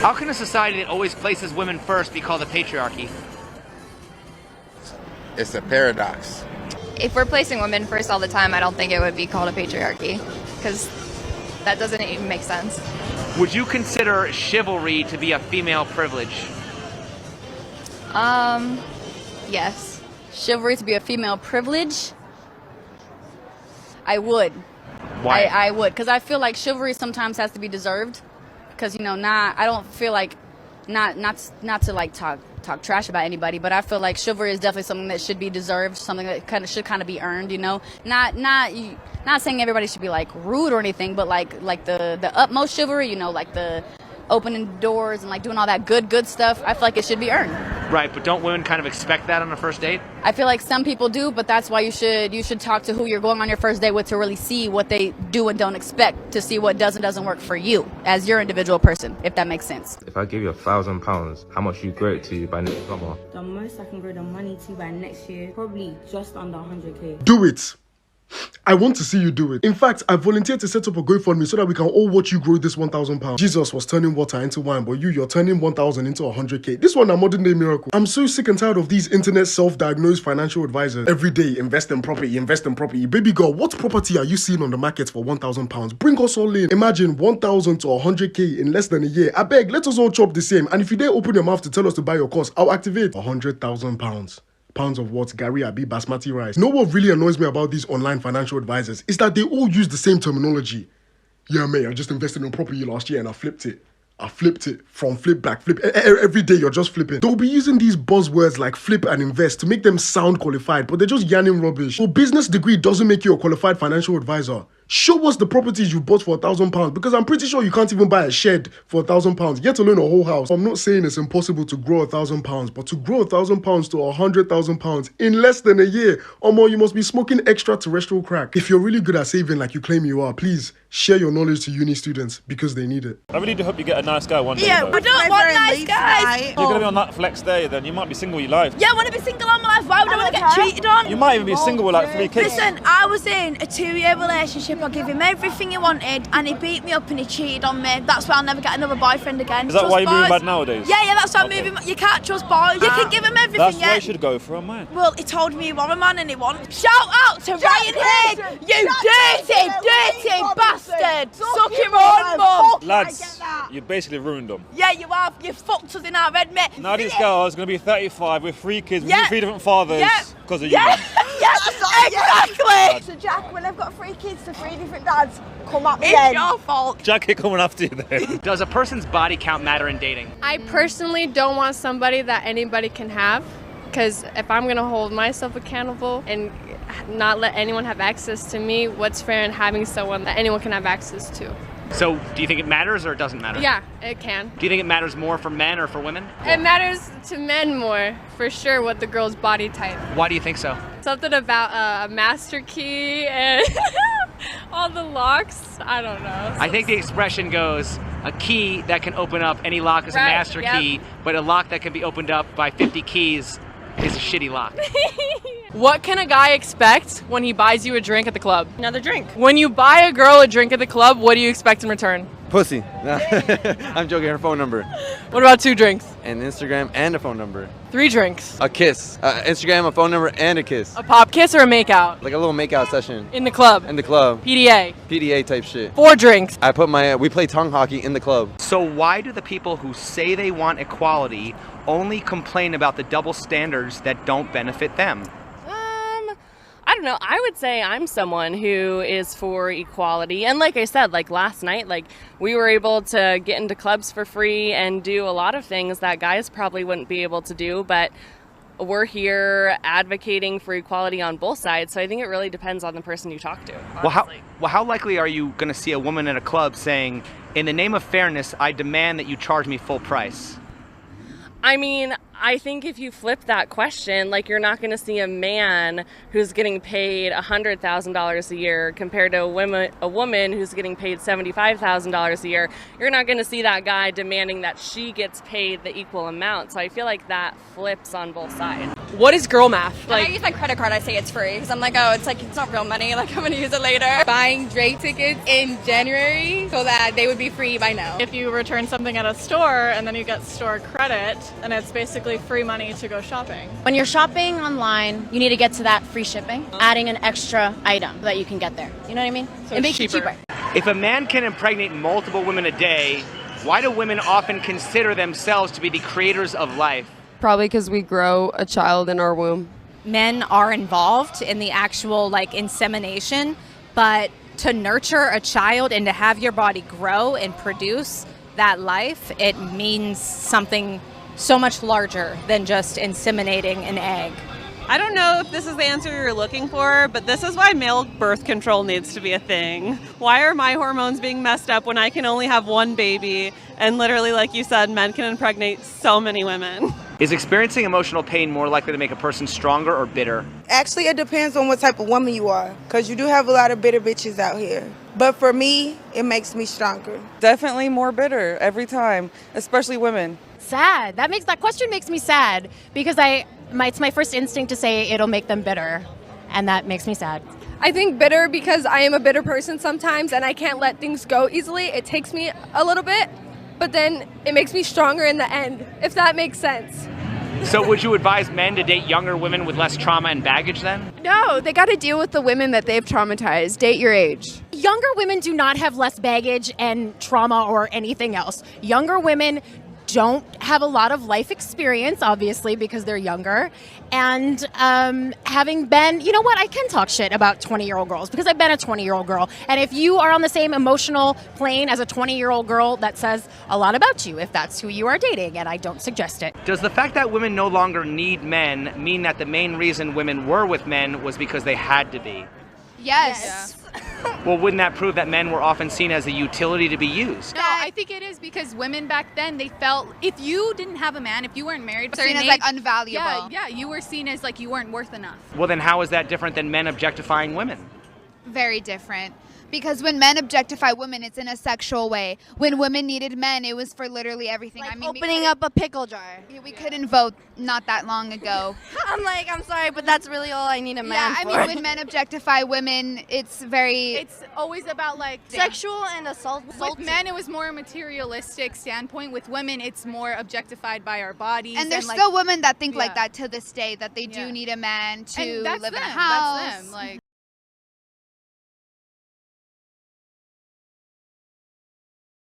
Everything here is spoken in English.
How can a society that always places women first be called a patriarchy? It's a paradox. If we're placing women first all the time, I don't think it would be called a patriarchy, because that doesn't even make sense. Would you consider chivalry to be a female privilege? Yes. Chivalry to be a female privilege? I would. Why? I would, because I feel like chivalry sometimes has to be deserved. Because, you know, I don't feel like, not to like talk trash about anybody, but I feel like chivalry is definitely something that should be deserved, something that should be earned, you know. Not saying everybody should be like rude or anything, but like the utmost chivalry, you know, like the opening doors and like doing all that good stuff. I feel like it should be earned. Right, but don't women kind of expect that on a first date? I feel like some people do, but that's why you should talk to who you're going on your first date with to really see what they do and don't expect, to see what does and doesn't work for you as your individual person, if that makes sense. If I give you £1,000, how much you grow it to by next summer? The most I can grow the money to by next year, probably just under 100k. Do it. I want to see you do it. In fact, I volunteered to set up a GoFundMe so that we can all watch you grow this £1,000. Jesus was turning water into wine, but you're turning 1,000 into 100k. This one a modern day miracle. I'm so sick and tired of these internet self-diagnosed financial advisors. Every day, invest in property. Baby girl, what property are you seeing on the market for £1,000? Bring us all in. Imagine 1,000 to 100k in less than a year. I beg, let us all chop the same. And if you dare open your mouth to tell us to buy your course, I'll activate £100,000. Pounds of what? Gary Abi basmati rice. You know what really annoys me about these online financial advisors is that they all use the same terminology. Yeah, mate, I just invested in property last year and I flipped it. From flip back, flip. Every day you're just flipping. They'll be using these buzzwords like flip and invest to make them sound qualified, but they're just yarning rubbish. So business degree doesn't make you a qualified financial advisor. Show us the properties you bought for £1,000, because I'm pretty sure you can't even buy a shed for £1,000, yet alone a whole house. I'm not saying it's impossible to grow £1,000, but to grow £1,000 to £100,000 in less than a year, or more, you must be smoking extraterrestrial crack. If you're really good at saving like you claim you are, please share your knowledge to uni students because they need it. I really do hope you get a nice guy one day. Yeah, we don't want nice guys. If you're going to be on that flex day, then you might be single your life. Yeah, I want to be single all my life. Why would I want to get cheated on? You might even be single with like 3 kids. Listen, I was in a 2-year relationship. I gave him everything he wanted, and he beat me up and he cheated on me. That's why I'll never get another boyfriend again. Is that why you're moving bad nowadays? Yeah, that's why I'm moving. You can't trust boys. You can give him everything. That's why you should go for a man. Well, he told me he was a man and he wasn't. Shout out to Ryan Head, you dirty bastard! Suck your own mum. Lads, you basically ruined them. Yeah, you have. You fucked us in our red, mate. Now this girl is going to be 35 with 3 kids, with 3 different fathers because of you. Exactly. So Jack, when I've got 3 kids to 3 different dads, come at me It's then. your fault. Jackie coming after you there. Does a person's body count matter in dating? I personally don't want somebody that anybody can have, because if I'm going to hold myself accountable and not let anyone have access to me, what's fair in having someone that anyone can have access to? So, do you think it matters or it doesn't matter? Yeah, it can. Do you think it matters more for men or for women? It matters to men more, for sure, what the girl's body type. Why do you think so? Something about a master key and all the locks. I don't know. I think the expression goes, a key that can open up any lock is a master key, but a lock that can be opened up by 50 keys is a shitty lock. What can a guy expect when he buys you a drink at the club? Another drink. When you buy a girl a drink at the club, what do you expect in return? Pussy. I'm joking, her phone number. What about 2 drinks? An Instagram and a phone number. 3 drinks. A kiss. Instagram, a phone number, and a kiss. A pop kiss or a makeout? Like a little makeout session. In the club? In the club. PDA? PDA type shit. 4 drinks. We play tongue hockey in the club. So why do the people who say they want equality only complain about the double standards that don't benefit them? I don't know. I would say I'm someone who is for equality. And like I said, like last night, like we were able to get into clubs for free and do a lot of things that guys probably wouldn't be able to do. But we're here advocating for equality on both sides. So I think it really depends on the person you talk to. Well, how likely are you going to see a woman at a club saying, in the name of fairness, I demand that you charge me full price? I mean, I think if you flip that question, like you're not going to see a man who's getting paid $100,000 a year compared to a woman who's getting paid $75,000 a year. You're not going to see that guy demanding that she gets paid the equal amount. So I feel like that flips on both sides. What is girl math? When I use my credit card, I say it's free because I'm like, oh, it's not real money. Like, I'm gonna use it later. Buying Drake tickets in January so that they would be free by now. If you return something at a store and then you get store credit, then it's basically free money to go shopping. When you're shopping online, you need to get to that free shipping, adding an extra item that you can get there. You know what I mean? So it makes it cheaper. If a man can impregnate multiple women a day, why do women often consider themselves to be the creators of life? Probably because we grow a child in our womb. Men are involved in the actual insemination, but to nurture a child and to have your body grow and produce that life, it means something so much larger than just inseminating an egg. I don't know if this is the answer you're looking for, but this is why male birth control needs to be a thing. Why are my hormones being messed up when I can only have one baby? And literally, like you said, men can impregnate so many women. Is experiencing emotional pain more likely to make a person stronger or bitter? Actually, it depends on what type of woman you are, because you do have a lot of bitter bitches out here. But for me, it makes me stronger. Definitely more bitter every time, especially women. Sad. That question makes me sad because it's my first instinct to say it'll make them bitter, and that makes me sad. I think bitter because I am a bitter person sometimes and I can't let things go easily. It takes me a little bit, but then it makes me stronger in the end, if that makes sense. So would you advise men to date younger women with less trauma and baggage then? No, they got to deal with the women that they've traumatized. Date your age. Younger women do not have less baggage and trauma or anything else. Younger women don't have a lot of life experience, obviously, because they're younger. And having been, you know what, I can talk shit about 20-year-old girls because I've been a 20-year-old girl. And if you are on the same emotional plane as a 20-year-old girl, that says a lot about you if that's who you are dating, and I don't suggest it. Does the fact that women no longer need men mean that the main reason women were with men was because they had to be? Yes. Well, wouldn't that prove that men were often seen as a utility to be used? No, I think it is because women back then, they felt if you didn't have a man, if you weren't married, Seen as unvaluable. Yeah, you were seen as you weren't worth enough. Well, then how is that different than men objectifying women? Very different. Because when men objectify women, it's in a sexual way. When women needed men, it was for literally everything. Like opening up a pickle jar. We couldn't vote not that long ago. I'm sorry, but that's really all I need a man for. I mean, when men objectify women, it's always about sexual and assault. With men, it was more a materialistic standpoint. With women, it's more objectified by our bodies. And there's still women that think like that to this day, that they do need a man to live in a house. That's them.